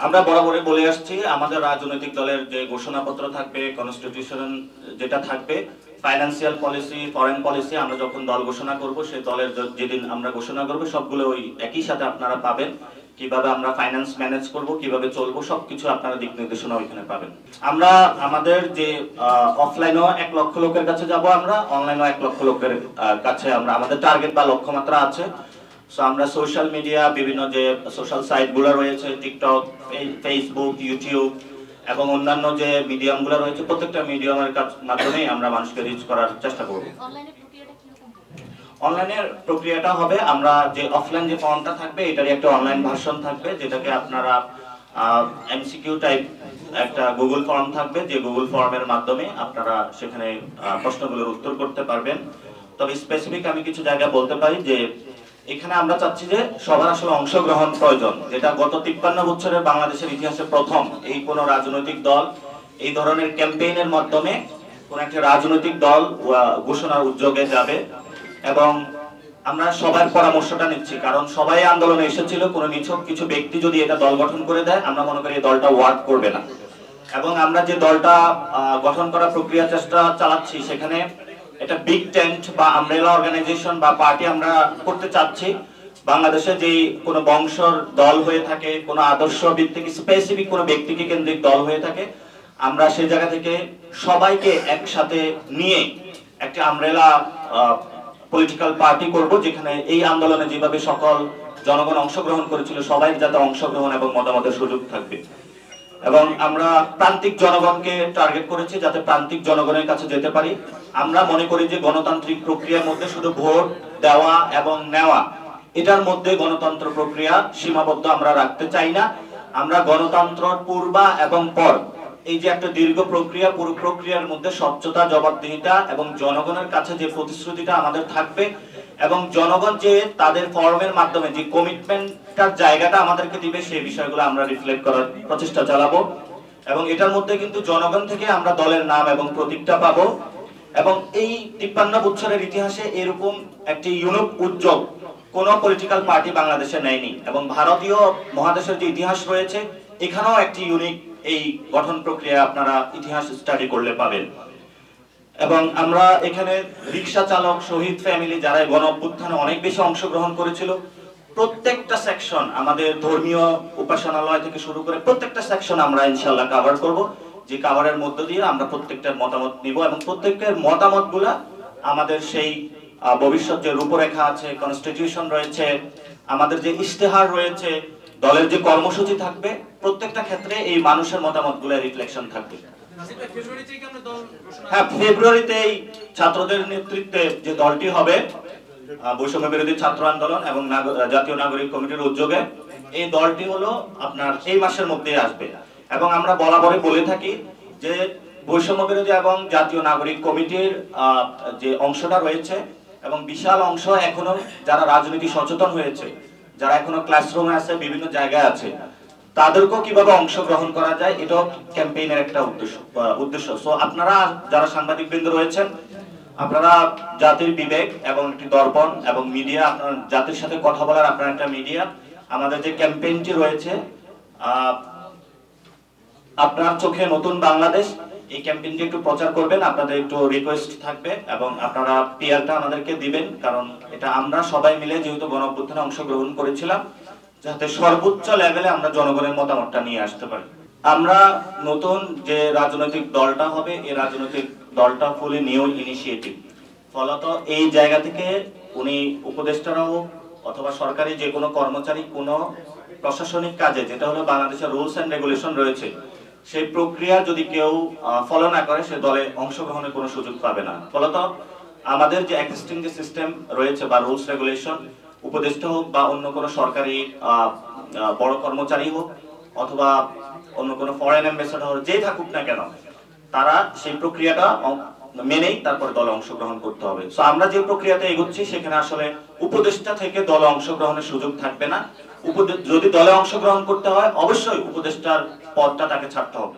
আমরা বরাবরই বলে আসছি আমাদের রাজনৈতিক দলের যে ঘোষণাপত্র থাকবে, কনস্টিটিউশন যেটা থাকবে, ফাইন্যান্সিয়াল পলিসি, ফরেন পলিসি, আমরা যখন দল ঘোষণা করব সেই দলের যেদিন আমরা ঘোষণা করব সবগুলো ওই একই সাথে আপনারা পাবেন। কিভাবে আমরা ফাইন্যান্স ম্যানেজ করব, কিভাবে চলবো, সবকিছু আপনারা দিক নির্দেশনা ওইখানে পাবেন। আমরা আমাদের যে অফলাইনেও 1 লক্ষ লোকের কাছে যাব, আমরা অনলাইনেও 1 লক্ষ লোকের কাছে আমরা আমাদের টার্গেট বা লক্ষ্যমাত্রা আছে। সো আমরা সোশ্যাল মিডিয়া, বিভিন্ন যে সোশ্যাল সাইটগুলো রয়েছে, টিকটক, ফেসবুক, ইউটিউব এবং অন্যান্য যে মিডিয়ামগুলো রয়েছে, প্রত্যেকটা মিডিয়ামের মাধ্যমেই আমরা মানুষকে রিচ করার চেষ্টা করব। অনলাইনের প্রক্রিয়াটা হবে, আমরা যে অফলাইন যে ফর্মটা থাকবে এটারই একটা অনলাইন ভার্সন থাকবে, যেটাকে আপনারা এমসিকিউ টাইপ একটা গুগল ফর্ম থাকবে, যে গুগল ফর্মের মাধ্যমে আপনারা সেখানে প্রশ্নগুলোর উত্তর করতে পারবেন। তবে স্পেসিফিক আমি কিছু জায়গা বলতে পারি যে এখানে আমরা চাচ্ছি যে সবার আসলে অংশগ্রহণ প্রয়োজন, যেটা গত 53 বছরের বাংলাদেশের ইতিহাসে প্রথম এই কোন রাজনৈতিক দল এই ধরনের ক্যাম্পেইনের মাধ্যমে কোন একটা রাজনৈতিক দল ঘোষণার উদ্যোগে যাবে। এবং আমরা সবার পরামর্শটা নিচ্ছি, কারণ সবাই আন্দোলনে এসেছিল, কোনো নিছক কিছু ব্যক্তি যদি এটা দল গঠন করে দেয় আমরা মনে করি এই দলটা ওয়ার্ক করবে না। এবং আমরা যে দলটা গঠন করার প্রক্রিয়া চেষ্টা চালাচ্ছি সেখানে এটা বিগ টেন্ট বা আমব্রেলা অর্গানাইজেশন বা পার্টি আমরা করতে চাচ্ছি। বাংলাদেশে যে কোনো বংশর দল হয়ে থাকে, কোনো আদর্শ ভিত্তিক স্পেসিফিক কোনো ব্যক্তিকে কেন্দ্রিক দল হয়ে থাকে, আমরা সেই জায়গা থেকে সবাইকে একসাথে নিয়ে একটা আমব্রেলা পলিটিক্যাল পার্টি করব, যেখানে এই আন্দোলনে যেভাবে সকল জনগণ অংশগ্রহণ করেছিল সবাই যাতে অংশগ্রহণ এবং মতামতের সুযোগ থাকবে। এবং আমরা প্রান্তিক জনগণকে টার্গেট করেছি যাতে প্রান্তিক জনগণের কাছে যেতে পারি। আমরা মনে করি যে গণতান্ত্রিক প্রক্রিয়ার মধ্যে শুধু ভোট দেওয়া এবং নেওয়া, এটার মধ্যে গণতন্ত্র প্রক্রিয়া সীমাবদ্ধ আমরা রাখতে চাই না। আমরা গণতন্ত্রের পূর্বা এবং পর এই যে একটা দীর্ঘ প্রক্রিয়া, পুরো প্রক্রিয়ার মধ্যে স্বচ্ছতা, জবাবদিহিতা এবং জনগণের কাছে যে প্রতিশ্রুতিটা আমাদের থাকবে এবং জনগণ যে তাদের ফর্মের মাধ্যমে যে কমিটমেন্টটার জায়গাটা আমাদেরকে দিবে সেই বিষয়গুলো আমরা রিফ্লেক্ট করার প্রচেষ্টা চালাবো। এবং এটার মধ্যে কিন্তু জনগণ থেকে আমরা দলের নাম এবং প্রতীকটা পাবো। এবং এই 53 বছরের ইতিহাসে এরকম একটি ইউনিক উদ্যোগ কোন পলিটিক্যাল পার্টি বাংলাদেশে নেয়নি। এবং ভারতীয় মহাদেশের যে ইতিহাস রয়েছে এখানেও একটি ইউনিক এই গঠন প্রক্রিয়া আপনারা ইতিহাস স্টাডি করলে পাবেন। এবং আমরা এখানে রিকশা চালক, শহীদ ফ্যামিলি যারা গণ অভ্যুত্থানে অনেক বেশি অংশগ্রহণ করেছিল, প্রত্যেকটা সেকশন আমাদের ধর্মীয় উপাসনালয় থেকে শুরু করে প্রত্যেকটা সেকশন আমরা ইনশাআল্লাহ কভার করব, যে কভারের মধ্য দিয়ে আমরা প্রত্যেকটার মতামত নিব এবং প্রত্যেকের মতামতগুলা আমাদের সেই ভবিষ্যৎ যে রূপরেখা আছে, কনস্টিটিউশন রয়েছে, আমাদের যে ইশতেহার রয়েছে, দলের যে কর্মসূচি থাকবে, প্রত্যেকটা ক্ষেত্রে এই মানুষের মতামতগুলো রিফ্লেকশন থাকবে। হ্যাঁ, ফেব্রুয়ারিতেই ছাত্রদের নেতৃত্বে যে দলটি হবে, বৈষম্য বিরোধী ছাত্র আন্দোলন এবং জাতীয় নাগরিক কমিটির উদ্যোগে, এই দলটি হলো আপনার এই মাসের মধ্যেই আসবে। এবং আমরা বরাবরই বলে থাকি যে বৈষম্য বিরোধী এবং জাতীয় নাগরিক কমিটির যে অংশটা রয়েছে এবং বিশাল অংশ এখনো যারা রাজনীতি সচেতন হয়েছে, যারা এখনো ক্লাসরুমে আছে, বিভিন্ন জায়গায় আছে, তাদেরকেও কিভাবে অংশগ্রহণ করা যায় এটাও ক্যাম্পেইনের একটা উদ্দেশ্য। সো আপনারা যারা সাংবাদিকবৃন্দ রয়েছেন, আপনারা জাতির বিবেক এবং একটি দর্পণ এবং মিডিয়া, আপনার জাতির সাথে কথা বলার আপনার একটা মিডিয়া, আমাদের যে ক্যাম্পেইনটি রয়েছে আপনার চোখে নতুন বাংলাদেশ, এই ক্যাম্পেইনটি একটু প্রচার করবেন, আপনাদের একটু রিকোয়েস্ট থাকবে এবং আপনারা পিআরটা আমাদেরকে দিবেন, কারণ এটা আমরা সবাই মিলে যেহেতু গণ অভ্যুত্থানে অংশগ্রহণ করেছিলাম, যাতে সর্বোচ্চ লেভেলে আমরা জনগণের মতামতটা নিয়ে আসতে পারি। আমরা নতুন যে রাজনৈতিক দলটা হবে, এই রাজনৈতিক দলটা ফুলি নিউ ইনিশিয়েটিভ, ফলত এই জায়গা থেকে উনি উপদেষ্টারা হোক অথবা সরকারি যে কোনো কর্মচারী কোনো প্রশাসনিক কাজে, যেটা হলো বাংলাদেশের রুলস এন্ড রেগুলেশন রয়েছে, সেই প্রক্রিয়া যদি কেউ ফলো না করে সে দলে অংশগ্রহণের কোনো সুযোগ পাবে না। ফলত আমাদের যে এক্সিস্টিং যে সিস্টেম রয়েছে বা রুলস রেগুলেশন, উপদেষ্টা হোক বা অন্য কোনো সরকারি বড় কর্মচারী হোক অথবা অন্য কোনো ফরেন অ্যাম্বাসেডর যে থাকুক না কেন, তারা সেই প্রক্রিয়াটা মেনেই তারপরে দলে অংশগ্রহণ করতে হবে। সো আমরা যে প্রক্রিয়াতে এগোচ্ছি সেখানে আসলে উপদেষ্টা থেকে দলে অংশগ্রহণের সুযোগ থাকবে না। যদি দলে অংশগ্রহণ করতে হয় অবশ্যই উপদেষ্টার পদটা তাকে ছাড়তে হবে।